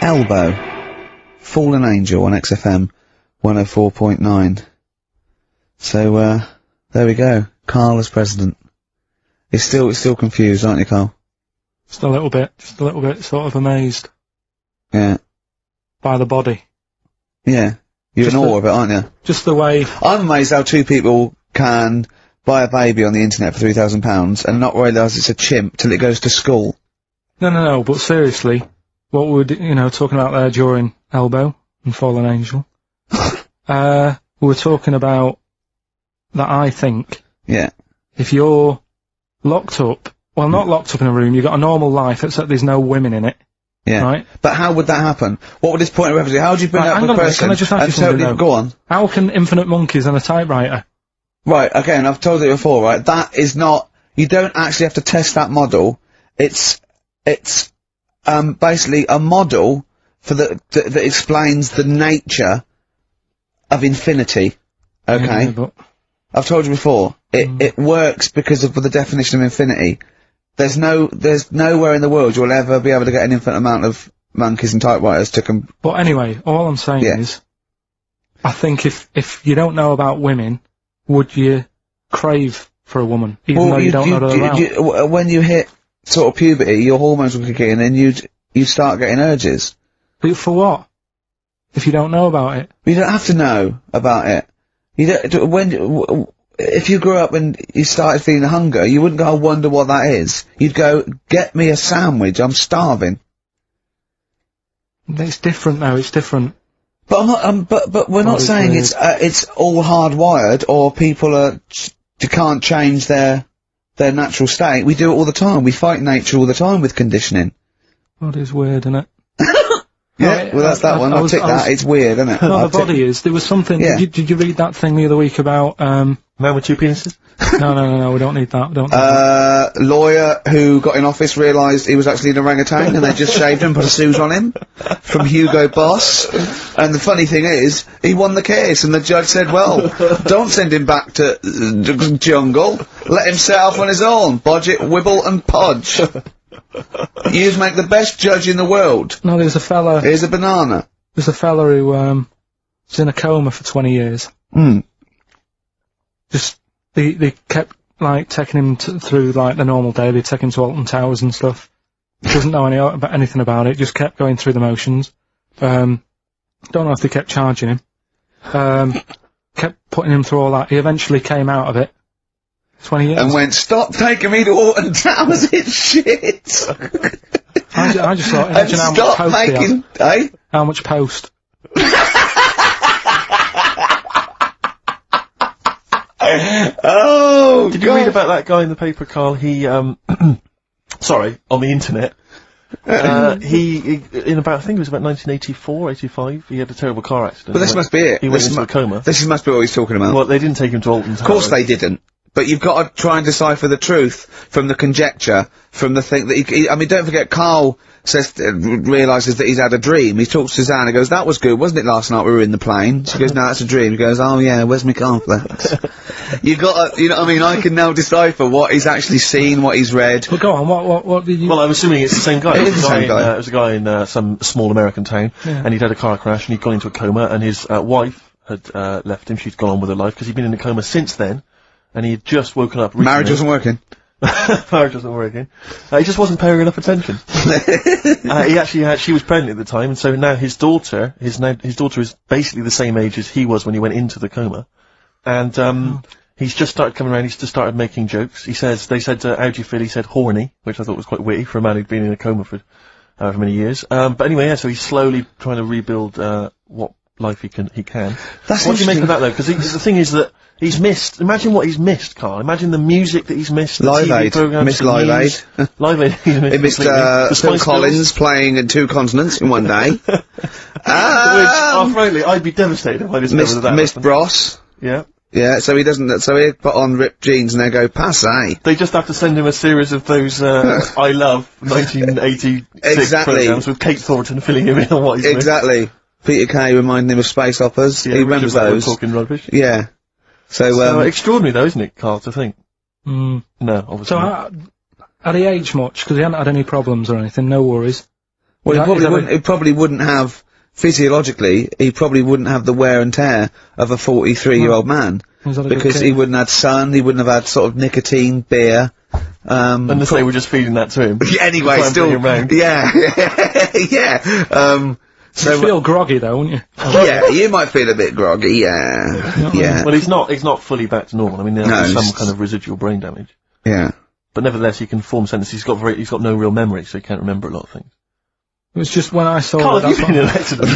Elbow. Fallen Angel on XFM 104.9. So, there we go. Karl as president. You're still confused, aren't you, Karl? Just a little bit sort of amazed Yeah. by the body. Yeah. You're in awe of it, aren't you? Just the way... I'm amazed how two people can buy a baby on the internet for £3,000 and not realise it's a chimp till it goes to school. No, but seriously, what we're, talking about there during Elbow and Fallen Angel, we were talking about that I think Yeah. if you're locked up, well, not locked up in a room, you've got a normal life, except there's no women in it. Yeah. Right? But how would that happen? What would this point of reference be? How would you bring Right, up hang a on a minute, person can I just ask you and something totally... though? Go on. How can infinite monkeys and a typewriter? Right, okay, and I've told you before, right, that is not... You don't actually have to test that model. It's basically a model for that explains the nature of infinity. Okay? Yeah, but I've told you before, it works because of the definition of infinity. There's nowhere in the world you'll ever be able to get an infinite amount of monkeys and typewriters to But anyway, all I'm saying is, I think if you don't know about women, would you crave for a woman, even though you don't know they're around? when you hit sort of puberty, your hormones will kick in and you'd start getting urges. But for what? If you don't know about it? You don't have to know about it. You don't, if you grew up and you started feeling hunger, you wouldn't go, I wonder what that is. You'd go, get me a sandwich, I'm starving. It's different though, it's different. But I'm not, but we're not saying it's all hardwired or people can't change their natural state. We do it all the time. We fight nature all the time with conditioning. Body's weird, isn't it? Yeah, well that's that one. I'll take that. It's weird, isn't it? No, the body is. There was something, Yeah. did you read that thing the other week about, Man with two penises? No, we don't need that, we don't need that. Lawyer who got in office realised he was actually an orangutan and they just shaved him and put a suit on him from Hugo Boss. And the funny thing is, he won the case and the judge said, well, don't send him back to the jungle. Let him set off on his own. Bodge it, wibble and podge. You'd make the best judge in the world. No, there's a fella... Here's a banana. There's a fella who, was in a coma for 20 years. Just, they kept, like, taking him through, like, the normal day. They take him to Alton Towers and stuff. Doesn't know anything about it, just kept going through the motions. Don't know if they kept charging him. Kept putting him through all that. He eventually came out of it. 20 years. And went, stop taking me to Alton Towers, it's shit! I just thought, imagine how much stop post making, eh? How much post? Oh, Did you read about that guy in the paper, Karl? He, sorry, on the internet. He, in about, I think it was about 1984, 85, he had a terrible car accident. But this must be it. He went into a coma. This must be what he's talking about. Well, they didn't take him to Alton Towers. Of course they didn't. But you've got to try and decipher the truth from the conjecture, from the thing that I mean, don't forget, Karl says, realises that he's had a dream. He talks to Suzanne and goes, that was good, wasn't it, last night we were in the plane? She goes, no, that's a dream. He goes, oh yeah, where's my cornflakes? You've got to, you know what I mean, I can now decipher what he's actually seen, what he's read. Well, go on, what did you... Well, I'm assuming it's the same guy. It is the same guy. It was a guy in, some small American town, and he'd had a car crash, and he'd gone into a coma, and his, wife had, left him. She'd gone on with her life, because he'd been in a coma since then, and he had just woken up recently. Marriage wasn't working. Marriage wasn't working. He just wasn't paying her enough attention. He actually had, she was pregnant at the time, and so now his daughter is basically the same age as he was when he went into the coma. And, He's just started coming around, he's just started making jokes. They said, how do you feel? He said horny, which I thought was quite witty for a man who'd been in a coma for however many years. But anyway, yeah, so he's slowly trying to rebuild, what life he can. That's what do you make of that though? Because the thing is that he's missed, imagine what he's missed, Carl. Imagine the music that he's missed, the Live TV Aid. programs, Missed the Live news. Aid. Live Aid, he's missed He missed, completely. The Phil Spice Collins Girls, playing in 2 continents in one day. which, frankly, I'd be devastated if I discovered that. Missed happened. Bros. Yeah. Yeah, so he doesn't, so he put on ripped jeans and they go, passe. They just have to send him a series of those, I Love 1986 Exactly. programs with Kate Thornton filling him in on what he's missed. Exactly. Peter Kay reminding him of space operas. Yeah, he remembers Richard Butler those. talking rubbish. Yeah. So, Extraordinary though, isn't it, Carl, to think? Mm. No, obviously So, not. had he aged much? Because he hadn't had any problems or anything, no worries. well, Is that he probably wouldn't have, physiologically, he probably wouldn't have the wear and tear of a 43-year-old man. Was that a good Because kid? he wouldn't have had sun, he wouldn't have had sort of nicotine, beer, Unless they were just feeding that to him. anyway, Try and still, bring him round. yeah, yeah, You'd feel groggy though, wouldn't you? yeah, you might feel a bit groggy, yeah, yeah, Well, he's not fully back to normal. I mean, there's No, some he's- kind of residual brain damage. yeah. But nevertheless, he can form sentences. He's got no real memory, so he can't remember a lot of things. It was just when I saw Carl, that. have you been in an accident?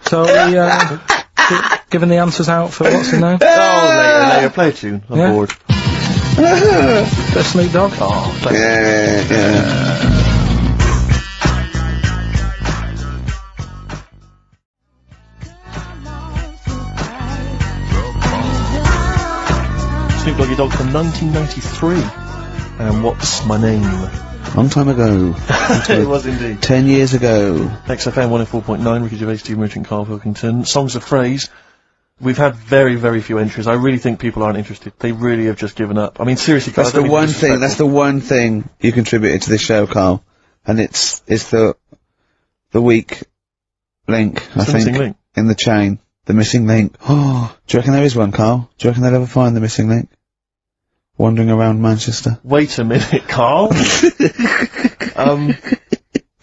So we, giving the answers out for what's the name? Oh, later, play a tune. I'm Yeah. bored. Bit of Snoop Dogg. Oh, thanks. Yeah. Snoop Doggy Dogg from 1993. And What's My Name? Long time ago. It was indeed. 10 years ago. XFM 104.9, Ricky Gervais, Steve Merchant, Karl Pilkington. Songs of Phrase. We've had very, very few entries. I really think people aren't interested. They really have just given up. I mean, seriously, Carl, That's I don't the mean to be one thing, that's the one thing you contributed to this show, Carl. And it's the weak link, I the think, missing link. in the chain. The missing link. Oh, do you reckon there is one, Carl? Do you reckon they'll ever find the missing link? Wandering around Manchester. Wait a minute, Carl. The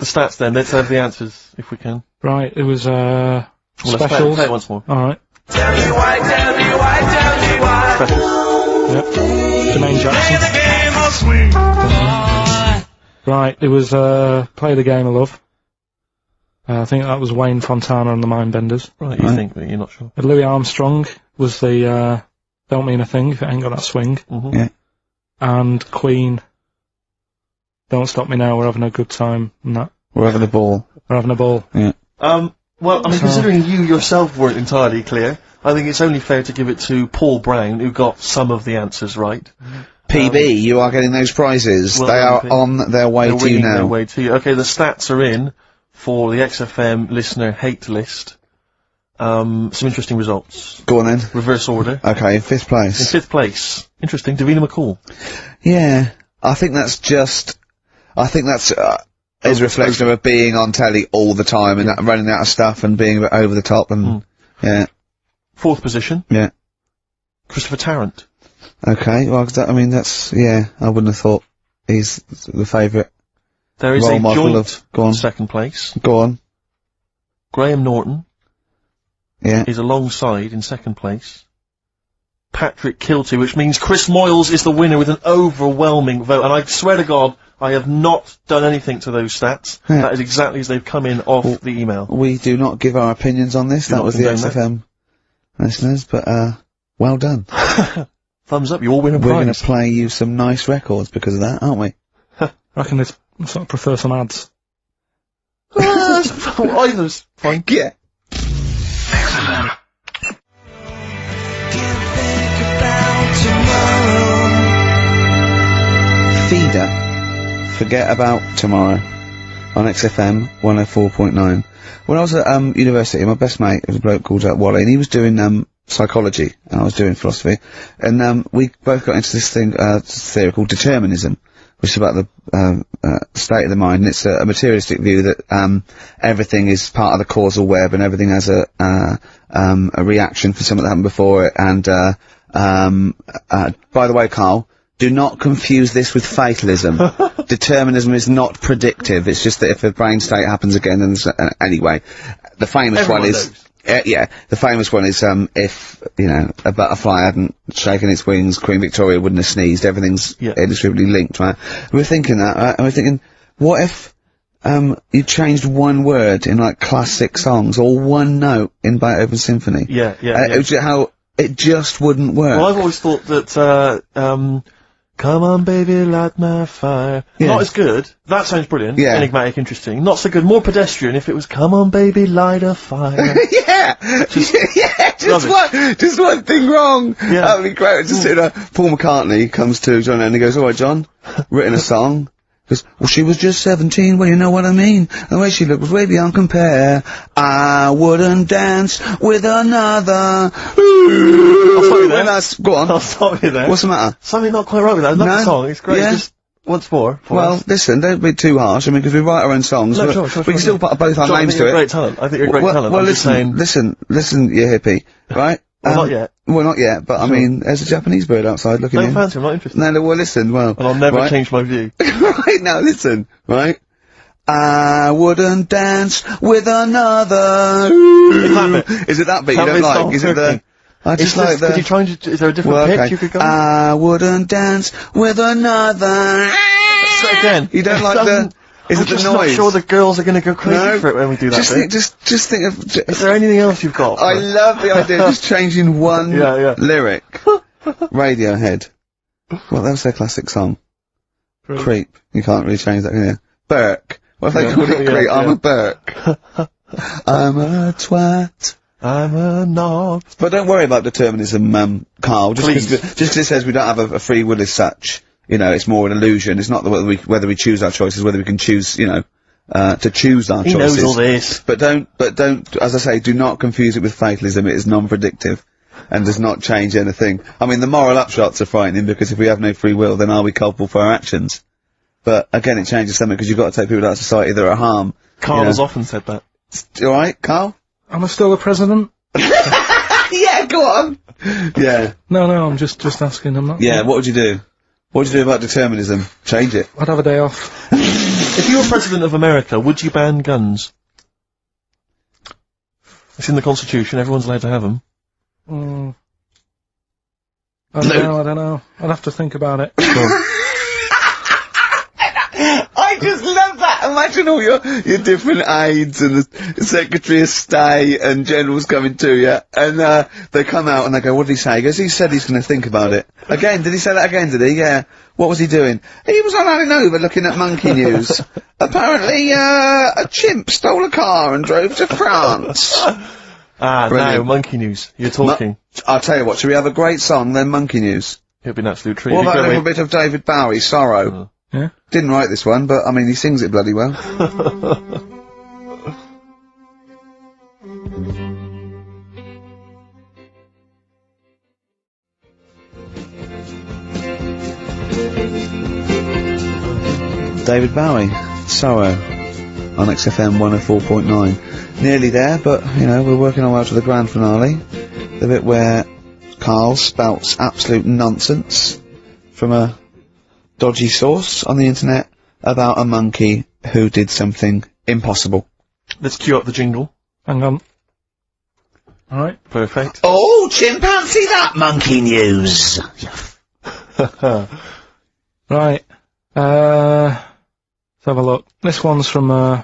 stats then. Let's have the answers, if we can. Right, it was, Well, let's specials. play it once more. Alright. Tell me why, tell me why, tell me why. Specials. Yep. Jermaine Jackson. The game of swing. Right, it was, Play the Game of Love. I think that was Wayne Fontana and the Mindbenders. Right, you think, but you're not sure. Louis Armstrong was the, Don't Mean a Thing if it ain't got that swing. Mm-hmm. Yeah. And Queen, Don't Stop Me Now, We're Having a Good Time, and that. We're having a ball. We're having a ball. Yeah. Well, I mean, considering you yourself weren't entirely clear, I think it's only fair to give it to Paul Brown, who got some of the answers right. PB, you are getting those prizes. Well they are done, on their way They're to you winging their now. way to you. Okay, the stats are in for the XFM listener hate list. Some interesting results. Go on then. Reverse order. Okay, in 5th In place. 5th place. Interesting. Davina McCall. Yeah, I think that's his reflection of being on telly all the time and running out of stuff and being a bit over the top and, yeah, 4th position. yeah. Christopher Tarrant. Okay, well, I mean, that's, yeah, I wouldn't have thought he's the favourite There is role a model joint of, go on, 2nd place. go on, Graham Norton yeah. is alongside in 2nd place. Patrick Kilty, which means Chris Moyles is the winner with an overwhelming vote. And I swear to God, I have not done anything to those stats. Yeah. That is exactly as they've come in off the email. We do not give our opinions on this, Do that not was the condone that. XFM listeners, but, well done. Thumbs up, you all win a We're going prize. to play you some nice records because of that, aren't we? I reckon they sort of prefer some ads. Either's fine. Yeah. Feeder, Forget About Tomorrow, on XFM 104.9. When I was at university, my best mate was a bloke called Wally, and he was doing psychology, and I was doing philosophy, and we both got into this theory called determinism, which is about the state of the mind, and it's a materialistic view that everything is part of the causal web, and everything has a reaction for something that happened before it, and by the way, Carl, do not confuse this with fatalism. Determinism is not predictive. It's just that if a brain state happens again, then anyway, the famous Everyone one is knows. yeah, the famous one is, if, you know, a butterfly hadn't shaken its wings, Queen Victoria wouldn't have sneezed. Everything's inextricably linked, right? We were thinking that, right? And we were thinking, what if, you changed one word in, like, classic songs, or one note in Beethoven's symphony? Yeah. It was how it just wouldn't work. Well, I've always thought that, come on baby, light my fire. Yeah. Not as good. That sounds brilliant. Yeah. Enigmatic, interesting. Not so good. More pedestrian if it was, come on baby, light a fire. Just one thing wrong. Yeah. That would be great. Just sitting there, Paul McCartney comes to John Lennon and he goes, alright John, written a song. Goes, well, she was just 17, well, you know what I mean. The way she looked was way beyond compare. I wouldn't dance with another. I'll stop you there. Go on. I'll stop you there. What's the matter? Something not quite right with that. I love the song. It's great. Yeah. Just once more. Well, listen, don't be too harsh. I mean, because we write our own songs. No, but sure, we can still put both our John, names I think to you're it. a great talent. I think you're a great talent. Well, I'm just saying. listen, you hippie, right? Well, not yet. Well, not yet, but I mean, there's a Japanese bird outside looking Don't in. fancy, I'm not interested. No, well, listen, well. And I'll never right? change my view. Right, now listen, right? I wouldn't dance with another. Is it that bit you don't like? Is it the... I just like the... Could you try and... Is there a different pitch you could go? I wouldn't dance with another. Say it again. You don't like the... Is it the noise? I'm just not sure the girls are going to go crazy for it when we do that bit. Just think of... Is there anything else you've got? I love the idea of just changing one lyric. Radiohead. Well, that was their classic song. Creep. You can't really change that, can you? Burke. What if they called it Creep? I'm a Burke. I'm a twat. I'm a knob. But don't worry about determinism, Carl. Just because it says we don't have a free will as such. You know, it's more an illusion. It's not whether we choose our choices, whether we can choose, you know, to choose our choices. He knows all this. But don't, as I say, do not confuse it with fatalism. It is non-predictive and does not change anything. I mean, the moral upshots are frightening because if we have no free will, then are we culpable for our actions? But again, it changes something because you've got to take people out of society that are at harm. Carl has often said that. Alright, Carl? Am I still the president? Yeah, go on! Yeah. No, I'm just asking. I'm not. Yeah, what would you do? What would you do about determinism? Change it. I'd have a day off. If you were president of America, would you ban guns? It's in the Constitution, everyone's allowed to have them. I don't know. I'd have to think about it. I just love that. Imagine all your different aides and the Secretary of State and generals coming to you, and they come out and they go, what did he say? He goes, he said he's going to think about it. Again, did he say that again, did he? Yeah. What was he doing? He was on over looking at monkey news. Apparently, a chimp stole a car and drove to France. Now, monkey news. You're talking. I'll tell you what, shall we have a great song, then monkey news? It'll be an absolute treat. What about a little bit of David Bowie, Sorrow? Yeah. Didn't write this one, but I mean, he sings it bloody well. David Bowie, Sorrow, on XFM 104.9. Nearly there, but, you know, we're working our way to the grand finale. The bit where Karl spouts absolute nonsense from a dodgy source on the internet about a monkey who did something impossible. Let's cue up the jingle. Hang on. Alright. Perfect. Oh, chimpanzee, that monkey news! Right. Let's have a look. This one's from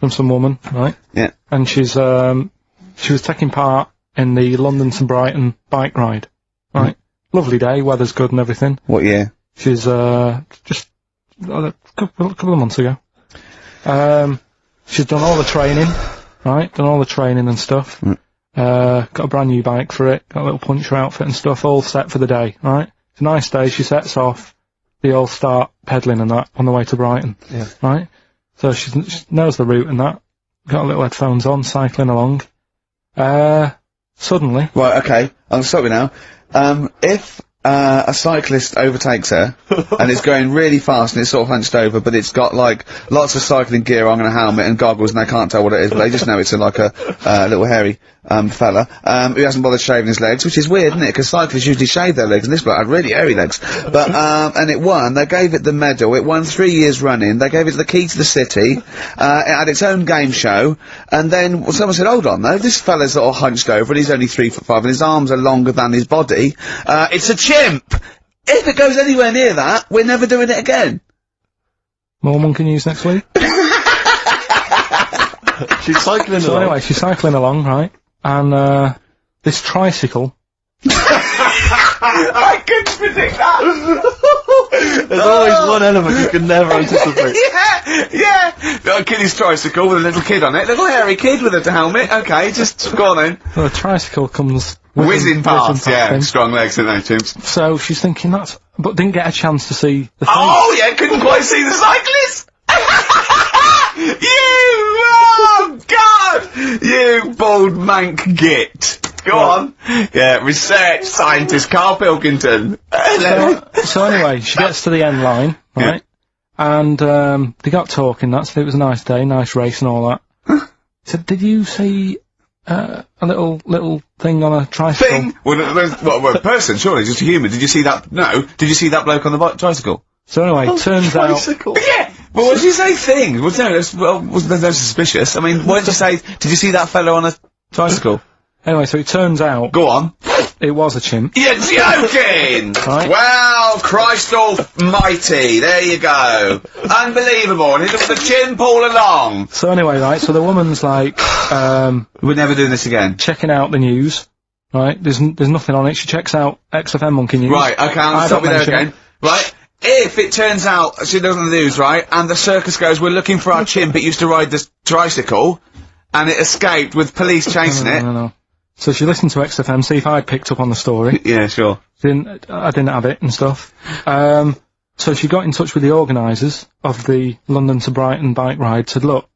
some woman, right? Yeah. And she was taking part in the London to Brighton bike ride. Right. Lovely day, weather's good and everything. What year? She's, just a couple of months ago. She's done all the training, right? Done all the training and stuff. Got a brand new bike for it, got a little puncher outfit and stuff, all set for the day, right? It's a nice day, she sets off. They all start pedalling and that on the way to Brighton. Yeah. Right? So she knows the route and that. Got her little headphones on, cycling along. Suddenly. Right, okay. I'm sorry now. If a cyclist overtakes her, and it's going really fast, and it's sort of hunched over, but it's got, like, lots of cycling gear on and a helmet and goggles, and they can't tell what it is, but they just know it's like a little hairy, fella, who hasn't bothered shaving his legs, which is weird, isn't it? Because cyclists usually shave their legs, and this bloke had really hairy legs. But, and it won. They gave it the medal. It won 3 years running. They gave it the key to the city. It had its own game show, and then someone said, hold on, though, this fella's sort of hunched over, and he's only 3'5", and his arms are longer than his body. It's a chimp! If it goes anywhere near that, we're never doing it again. More monkey news next week. She's cycling So along. anyway, she's cycling along, right? And, this tricycle. I couldn't predict that! There's always one element you can never anticipate. Yeah! Got a kiddie's tricycle with a little kid on it. Little hairy kid with a helmet. Okay, just go on then. Well, the tricycle comes Whizzing past, yeah. in. Strong legs, don't they, chimps? So she's thinking but didn't get a chance to see the face. Oh, yeah, couldn't quite see the cyclist! Oh, God! You bald mank git. Go on. Yeah, research scientist Karl Pilkington. So anyway, she gets to the end line, right? And, they got talking, so it was a nice day, nice race and all that. So did you see, a little thing on a tricycle? Thing? Well, a person, surely, just a human. Did you see that? No. Did you see that bloke on the tricycle? So anyway, turns out... Tricycle. Yeah! Well, what did you say thing? Well, no, there's no suspicious. I mean, what did you say? Did you see that fellow on a tricycle? Anyway, so it turns out... Go on. It was a chimp. You're joking! Right. Well, Christ almighty, there you go. Unbelievable, and it was a chimp all along. So anyway, right, so the woman's like, We're never doing this again. checking out the news, right? There's nothing on it. She checks out XFM Monkey News. Right, okay, I'll I stop you don't there mention again. Right, if it turns out she does on the news, right, and the circus goes, we're looking for our chimp, it used to ride this tricycle, and it escaped with police chasing it. No. So she listened to XFM, see if I'd picked up on the story. Yeah, sure. I didn't have it and stuff. So she got in touch with the organisers of the London to Brighton bike ride, said, look,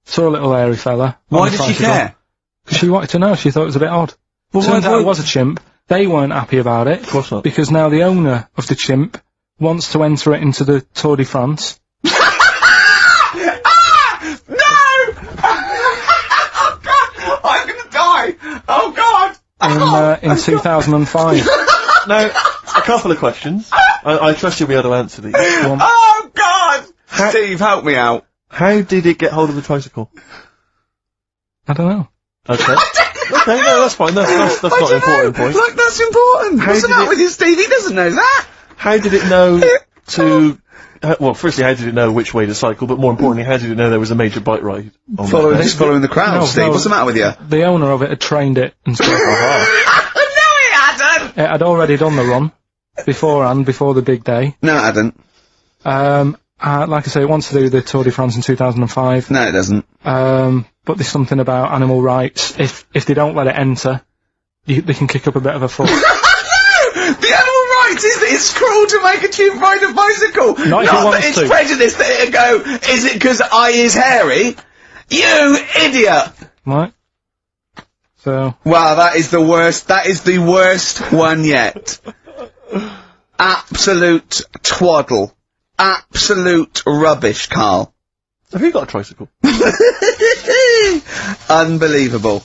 saw a little hairy fella. Why did she care? Because she wanted to know, she thought it was a bit odd. Well, Turns out why- it was a chimp. They weren't happy about it. Of course not. Because now the owner of the chimp wants to enter it into the Tour de France. I'm gonna die! Oh, God! In 2005. Now, a couple of questions. I trust you'll be able to answer these. Oh, God! Steve, help me out. How did it get hold of the tricycle? I don't know. Okay. Okay, no, that's fine. That's not an important point. Look, that's important. How What's the did matter it- with you, Steve? He doesn't know that. How did it know to... well, firstly, how did it know which way to cycle? But more importantly, how did it know there was a major bike ride on Following that? the crowd, No, Steve. no. What's the matter with you? The owner of it had trained it and stuff. No, he hadn't! It had already done the run beforehand, before the big day. No, it hadn't. Like I say, it wants to do the Tour de France in 2005. No, it doesn't. But there's something about animal rights. If they don't let it enter, they can kick up a bit of a fuss. The animal rights is that it's cruel to make a chimp ride a bicycle. Not if it that wants it's to. prejudice that it'll go, is it because I is hairy? You idiot! Right? So, Wow, that is the worst one yet. Absolute twaddle. Absolute rubbish, Karl. Have you got a tricycle? Unbelievable.